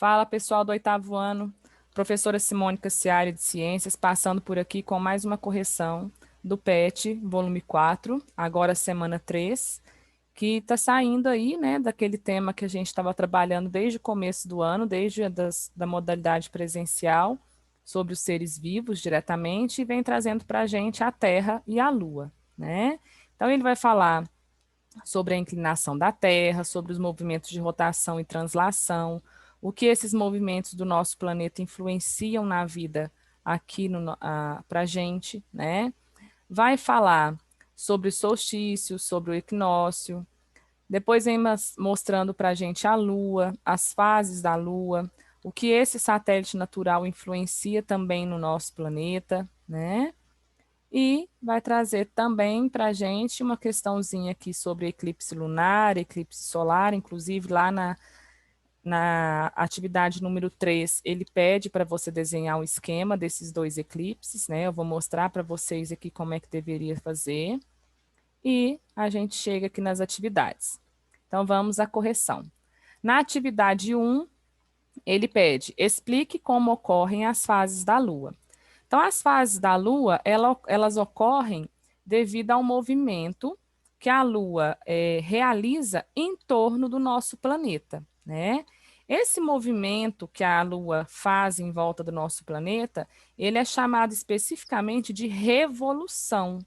Fala, pessoal do oitavo ano, professora Simone Cassiari de Ciências, passando por aqui com mais uma correção do PET, volume 4, agora semana 3, que está saindo aí, né, daquele tema que a gente estava trabalhando desde o começo do ano, desde da modalidade presencial, sobre os seres vivos diretamente, e vem trazendo para a gente a Terra e a Lua, né? Então ele vai falar sobre a inclinação da Terra, sobre os movimentos de rotação e translação, o que esses movimentos do nosso planeta influenciam na vida aqui para a gente, né? Vai falar sobre o solstício, sobre o equinócio, depois vem mostrando para a gente a Lua, as fases da Lua, o que esse satélite natural influencia também no nosso planeta, né? E vai trazer também para a gente uma questãozinha aqui sobre eclipse lunar, eclipse solar, inclusive lá na atividade número 3, ele pede para você desenhar um esquema desses dois eclipses, né? Eu vou mostrar para vocês aqui como é que deveria fazer. E a gente chega aqui nas atividades. Então, vamos à correção. Na atividade 1, ele pede, explique como ocorrem as fases da Lua. Então, as fases da Lua, elas ocorrem devido ao movimento que a Lua realiza em torno do nosso planeta, né? Esse movimento que a Lua faz em volta do nosso planeta, ele é chamado especificamente de revolução,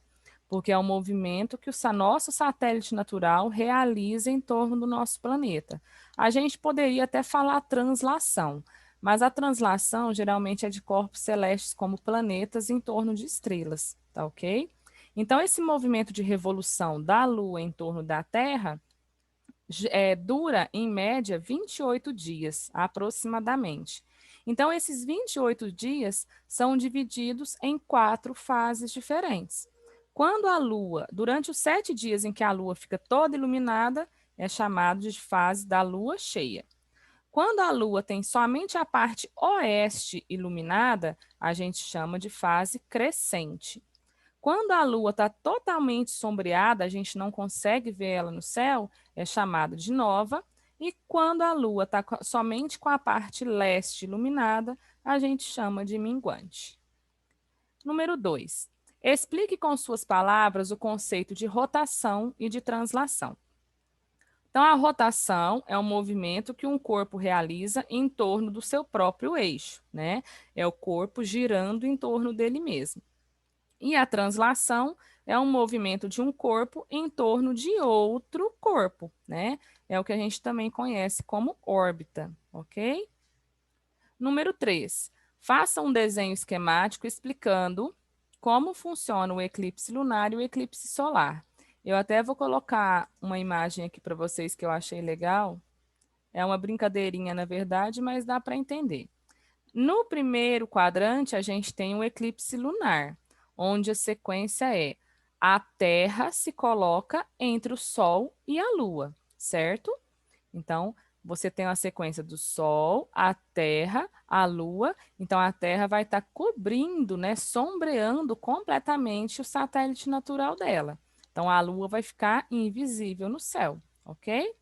porque é um movimento que o nosso satélite natural realiza em torno do nosso planeta. A gente poderia até falar translação, mas a translação geralmente é de corpos celestes como planetas em torno de estrelas, tá ok? Então, esse movimento de revolução da Lua em torno da Terra dura, em média, 28 dias, aproximadamente. Então, esses 28 dias são divididos em 4 fases diferentes. Quando a Lua, durante os 7 dias em que a Lua fica toda iluminada, é chamado de fase da Lua cheia. Quando a Lua tem somente a parte oeste iluminada, a gente chama de fase crescente. Quando a Lua está totalmente sombreada, a gente não consegue ver ela no céu, é chamada de nova. E quando a Lua está somente com a parte leste iluminada, a gente chama de minguante. Número 2. Explique com suas palavras o conceito de rotação e de translação. Então, a rotação é um movimento que um corpo realiza em torno do seu próprio eixo, né? É o corpo girando em torno dele mesmo. E a translação é um movimento de um corpo em torno de outro corpo, né? É o que a gente também conhece como órbita, ok? Número 3. Faça um desenho esquemático explicando como funciona o eclipse lunar e o eclipse solar. Eu até vou colocar uma imagem aqui para vocês que eu achei legal. É uma brincadeirinha, na verdade, mas dá para entender. No primeiro quadrante, a gente tem o eclipse lunar, onde a sequência é a Terra se coloca entre o Sol e a Lua, certo? Então, você tem uma sequência do Sol, a Terra, a Lua. Então, a Terra vai estar cobrindo, né, sombreando completamente o satélite natural dela. Então, a Lua vai ficar invisível no céu, ok?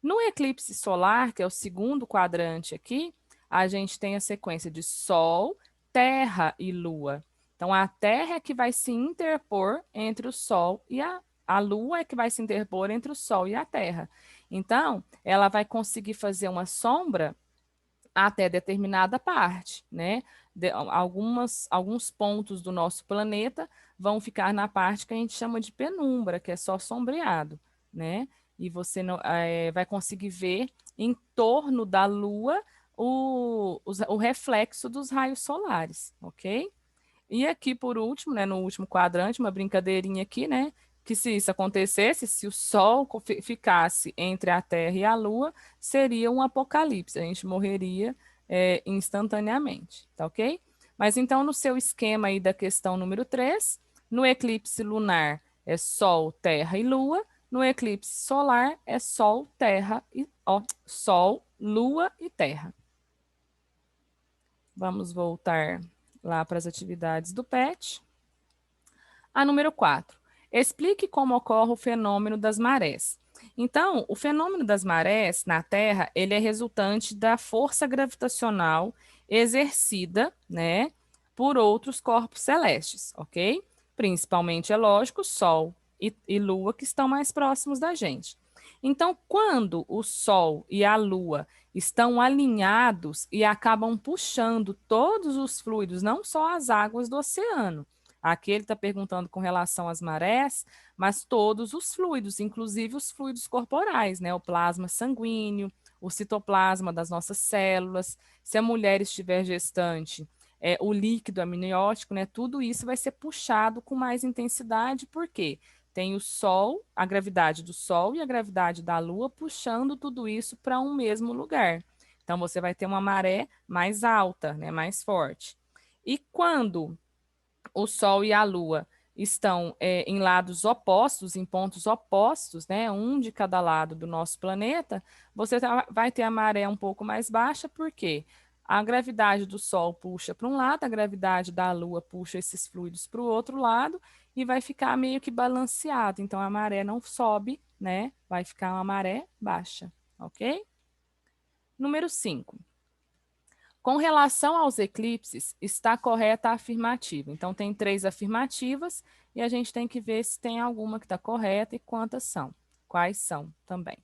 No eclipse solar, que é o segundo quadrante aqui, a gente tem a sequência de Sol, Terra e Lua. Então, a Terra é que vai se interpor entre o Sol e a Lua é que vai se interpor entre o Sol e a Terra. Então, ela vai conseguir fazer uma sombra até determinada parte, né? Alguns pontos do nosso planeta vão ficar na parte que a gente chama de penumbra, que é só sombreado, né? E você não, vai conseguir ver em torno da Lua o reflexo dos raios solares, ok? E aqui, por último, né, no último quadrante, uma brincadeirinha aqui, né? Que se isso acontecesse, se o Sol ficasse entre a Terra e a Lua, seria um apocalipse, a gente morreria instantaneamente, tá ok? Mas então, no seu esquema aí da questão número 3, no eclipse lunar é Sol, Terra e Lua, no eclipse solar é Sol, Terra e Sol, Lua e Terra. Vamos voltar lá para as atividades do PET. A número 4. Explique como ocorre o fenômeno das marés. Então, o fenômeno das marés na Terra, ele é resultante da força gravitacional exercida, né, por outros corpos celestes, ok? Principalmente, é lógico, Sol e Lua, que estão mais próximos da gente. Então, quando o Sol e a Lua estão alinhados e acabam puxando todos os fluidos, não só as águas do oceano. Aqui ele está perguntando com relação às marés, mas todos os fluidos, inclusive os fluidos corporais, né? O plasma sanguíneo, o citoplasma das nossas células. Se a mulher estiver gestante, o líquido amniótico, né? Tudo isso vai ser puxado com mais intensidade, por quê? Tem o Sol, a gravidade do Sol e a gravidade da Lua puxando tudo isso para um mesmo lugar. Então, você vai ter uma maré mais alta, né, mais forte. E quando o Sol e a Lua estão em lados opostos, em pontos opostos, né, um de cada lado do nosso planeta, você vai ter a maré um pouco mais baixa, porque a gravidade do Sol puxa para um lado, a gravidade da Lua puxa esses fluidos para o outro lado e vai ficar meio que balanceado. Então a maré não sobe, né? Vai ficar uma maré baixa, ok? Número 5. Com relação aos eclipses, está correta a afirmativa. Então, tem 3 afirmativas e a gente tem que ver se tem alguma que está correta e quantas são. Quais são também.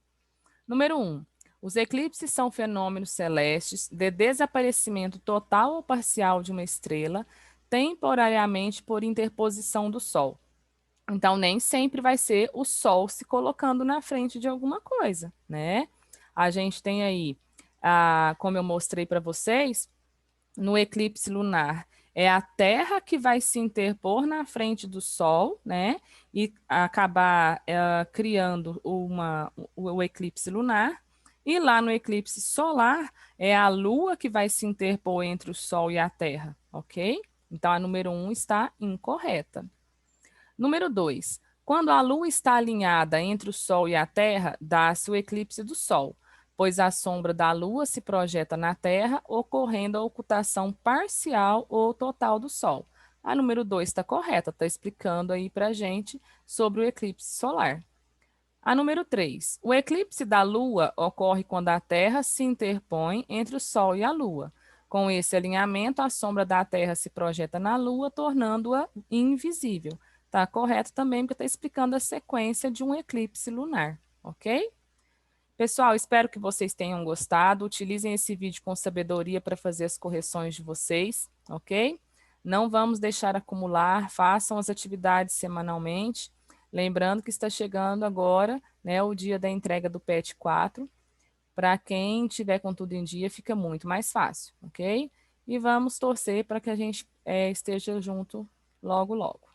Número 1. Os eclipses são fenômenos celestes de desaparecimento total ou parcial de uma estrela, temporariamente por interposição do Sol. Então, nem sempre vai ser o Sol se colocando na frente de alguma coisa, né? A gente tem aí, como eu mostrei para vocês, no eclipse lunar, é a Terra que vai se interpor na frente do Sol, né? E acabar criando o eclipse lunar. E lá no eclipse solar, é a Lua que vai se interpor entre o Sol e a Terra, ok? Então, a número 1 está incorreta. Número 2. Quando a Lua está alinhada entre o Sol e a Terra, dá-se o eclipse do Sol, pois a sombra da Lua se projeta na Terra, ocorrendo a ocultação parcial ou total do Sol. A número 2 está correta, está explicando aí para a gente sobre o eclipse solar. A número 3. O eclipse da Lua ocorre quando a Terra se interpõe entre o Sol e a Lua. Com esse alinhamento, a sombra da Terra se projeta na Lua, tornando-a invisível. Está correto também, porque está explicando a sequência de um eclipse lunar, ok? Pessoal, espero que vocês tenham gostado. Utilizem esse vídeo com sabedoria para fazer as correções de vocês, ok? Não vamos deixar acumular, façam as atividades semanalmente. Lembrando que está chegando agora, né, o dia da entrega do PET 4. Para quem tiver com tudo em dia, fica muito mais fácil, ok? E vamos torcer para que a gente esteja junto logo, logo.